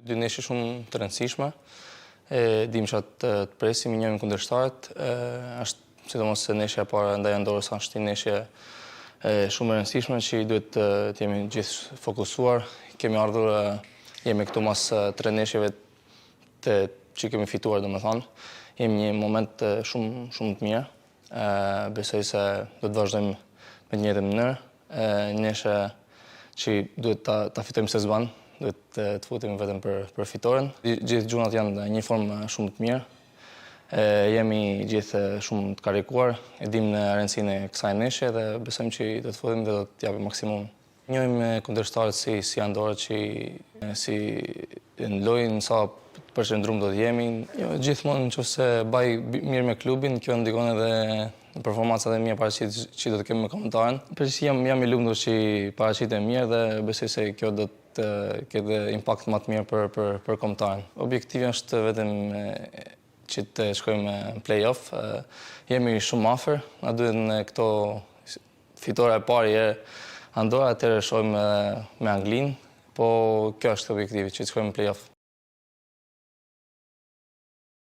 Dy ndeshje shumë të rëndësishme, dim që të presim, i njohim kundërshtarët, është sidomos se ndeshja e parë ndaj Andorrës është një ndeshje shumë e rëndësishme që duhet të jemi gjithë fokusuar. Kemi ardhur, jemi këtu mas 3 ndeshjeve që kemi fituar, domethënë. Jemi një moment shumë të mirë. Besoj se do të vazhdojmë me të njëjtën mënyrë. Një ndeshje që duhet ta fitojmë se s'ban, duhet të futemi vetëm për fitoren. Gjithë gjunat janë në një formë shumë të mirë. Jemi gjithë shumë të karikuar, e dim në rëndësinë e kësaj ndeshje dhe besojmë që do të futemi dhe do të japim maksimum. Njohim kundërshtarët si Andorra që si në lojë në sa përqendruar do të jemi. Gjithmonë nëse baj mirë me klubin, kjo ndikon edhe në performancat e mia paraqitjes që do të kemi me kombëtaren. Përgjithësi jam i lumtur që paraqitem mirë dhe besoj se kjo do të ketë impakt më të mirë për kombëtaren. Objektivi është vetëm që të shkojmë në play-off. Jemi shumë afër, na duhet këto fitore e parë Andorra, atëherë shojmë me Anglinë, po kjo është objektivi, që të shkojmë në play-off.